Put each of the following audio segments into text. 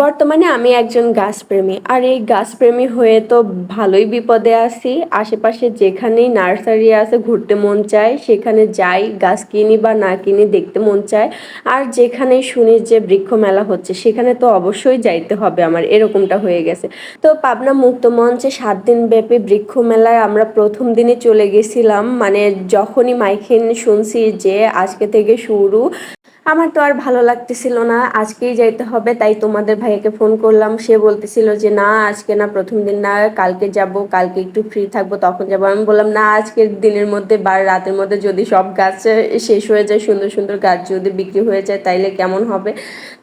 বর্তমানে আমি একজন গাছপ্রেমী। আর এই গাছপ্রেমী হয়ে তো ভালোই বিপদে আছি। আশেপাশে যেখানেই নার্সারি আছে ঘুরতে মন চায়, সেখানে যাই, গাছ কিনি বা না কিনি দেখতে মন চায়। আর যেখানেই শুনি যে বৃক্ষ মেলা হচ্ছে সেখানে তো অবশ্যই যাইতে হবে আমার, এরকমটা হয়ে গেছে। তো পাবনা মুক্ত মঞ্চে ৭ দিন ব্যাপী বৃক্ষ মেলায় আমরা ১ম দিনই চলে গেছিলাম। মানে যখনই মাইকিন শুনছি যে আজকে থেকে শুরু, আমার তো আর ভালো লাগতেছিল না, আজকেই যাইতে হবে। তাই তোমাদের ভাইয়াকে ফোন করলাম, সে বলতেছিল যে না আজকে না, প্রথম দিন না, কালকে যাব, কালকে একটু ফ্রি থাকবো তখন যাব। আমি বললাম না, আজকের দিনের মধ্যে বা রাতের মধ্যে যদি সব গাছ শেষ হয়ে যায়, সুন্দর সুন্দর গাছ যদি বিক্রি হয়ে যায় তাইলে কেমন হবে।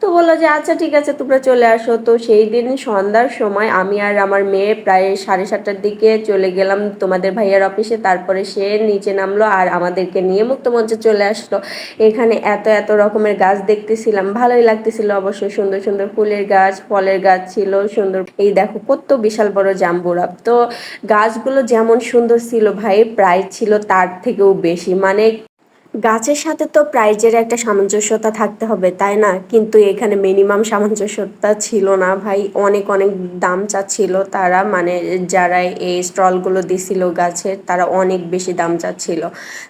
তো বললো যে আচ্ছা ঠিক আছে তোমরা চলে আসো। তো সেই দিন সন্ধ্যার সময় আমি আর আমার মেয়ে প্রায় 7:30টার দিকে চলে গেলাম তোমাদের ভাইয়ার অফিসে। তারপরে সে নিচে নামলো আর আমাদেরকে নিয়ে মুক্তমঞ্চে চলে আসলো। এখানে এত এত রকমের গাছ দেখতেছিলাম, ভালোই লাগতেছিল অবশ্যই। সুন্দর সুন্দর ফুলের গাছ, ফলের গাছ ছিল সুন্দর। এই দেখো কত বিশাল বড় জাম্বুরা। তো গাছগুলো যেমন সুন্দর ছিল ভাই, প্রাইস ছিল তার থেকেও বেশি। মানে গাছের সাথে তো প্রাইজের একটা সামঞ্জস্যতা থাকতে হবে, তাই না? কিন্তু এখানে মিনিমাম সামঞ্জস্যতা ছিল না ভাই, অনেক অনেক দাম চাচ্ছিল তারা। মানে যারা এই স্টলগুলো দিছিল গাছের, তারা অনেক বেশি দাম চাচ্ছিল।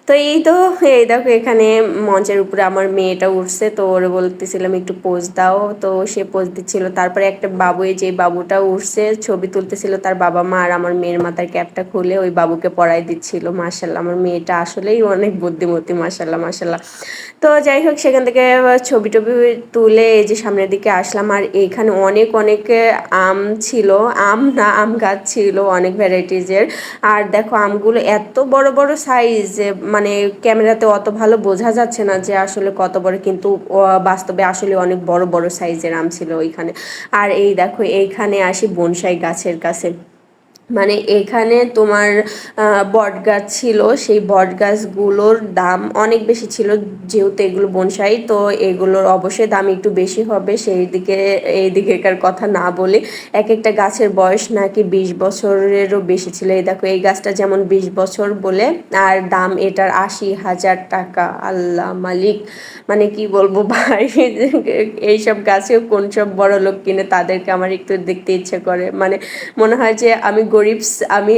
তো এই তো, এই দেখো এখানে মঞ্চের উপরে আমার মেয়েটা উঠছে, তো ওরে বলতেছিলাম একটু পোজ দাও, তো সে পোজ দিচ্ছিল। তারপরে একটা বাবু, এই যে বাবুটা উঠছে ছবি তুলতেছিল, তার বাবা মা আর আমার মেয়ের মাথার ক্যাপটা খুলে ওই বাবুকে পরাই দিচ্ছিল। মাশাল্লাহ, আমার মেয়েটা আসলেই অনেক বুদ্ধিমতী, মাশাল্লাহ মাশাল্লাহ। তো যাই হোক, সেখান থেকে ছবি টবি তুলে এই যে সামনের দিকে আসলাম। আর এইখানে অনেক অনেক আম ছিল, আম না আম গাছ ছিল অনেক ভ্যারাইটিজের। আর দেখো আমগুলো এত বড় বড় সাইজ, মানে ক্যামেরাতে অত ভালো বোঝা যাচ্ছে না যে আসলে কত বড়, কিন্তু বাস্তবে আসলে অনেক বড় বড় সাইজের আম ছিল ওইখানে। আর এই দেখো এইখানে আসি বনসাই গাছের কাছে। মানে এখানে তোমার বট গাছ ছিল, সেই বট গাছগুলোর দাম অনেক বেশি ছিল। যেহেতু এগুলো বনসাই, তো এগুলোর অবশ্যই দাম একটু বেশি হবে। সেই দিকে এই দিকেকার কথা না বলে, এক একটা গাছের বয়স নাকি 20 বছরেরও বেশি ছিল। এই দেখো এই গাছটা যেমন 20 বছর বলে, আর দাম এটার 80,000 টাকা। আল্লাহ মালিক, মানে কি বলবো ভাই, এইসব গাছেও কোন সব বড় লোক কিনে, তাদেরকে আমার একটু দেখতে ইচ্ছে করে। মানে মনে হয় যে আমি গরিব, আমি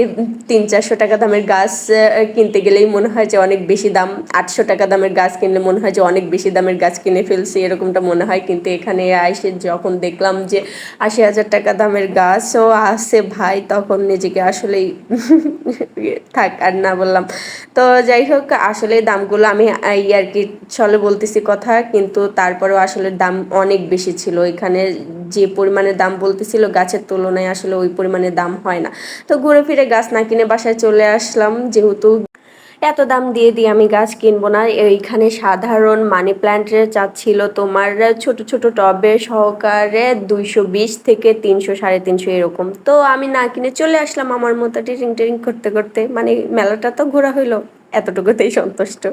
300-400 টাকা দামের গাছ কিনতে গেলেই মনে হয় যে অনেক বেশি দাম, 800 টাকা দামের গাছ কিনলে মনে হয় যে অনেক বেশি দামের গাছ কিনে ফেলছি, এরকমটা মনে হয়। কিন্তু এখানে এসে যখন দেখলাম যে 80,000 টাকা দামের গাছও আছে ভাই, তখন নিজেকে আসলেই থাক আর না বললাম। তো যাই হোক, আসলে দামগুলো আমি এই আর কি ছলে বলতেছি কথা, কিন্তু তারপরেও আসলে দাম অনেক বেশি ছিল এখানে। যে পরিমাণে দাম বলতেছিল গাছের তুলনায় আসলে ওই পরিমাণে দাম হয় না। তো ঘুরে ফিরে গাছ না কিনে বাসায় চলে আসলাম, যেহেতু এত দাম দিয়ে দিয়ে আমি গাছ কিনবো না। এইখানে সাধারণ মানি প্ল্যান্টের চাচ্ছিল তোমার ছোট ছোট টবে সহকারে 220 থেকে 300, 350 এরকম। তো আমি না কিনে চলে আসলাম আমার মতো টিরিং টিরিং করতে করতে। মানে মেলাটা তো ঘোরা হইলো, এতটুকুতেই সন্তুষ্ট।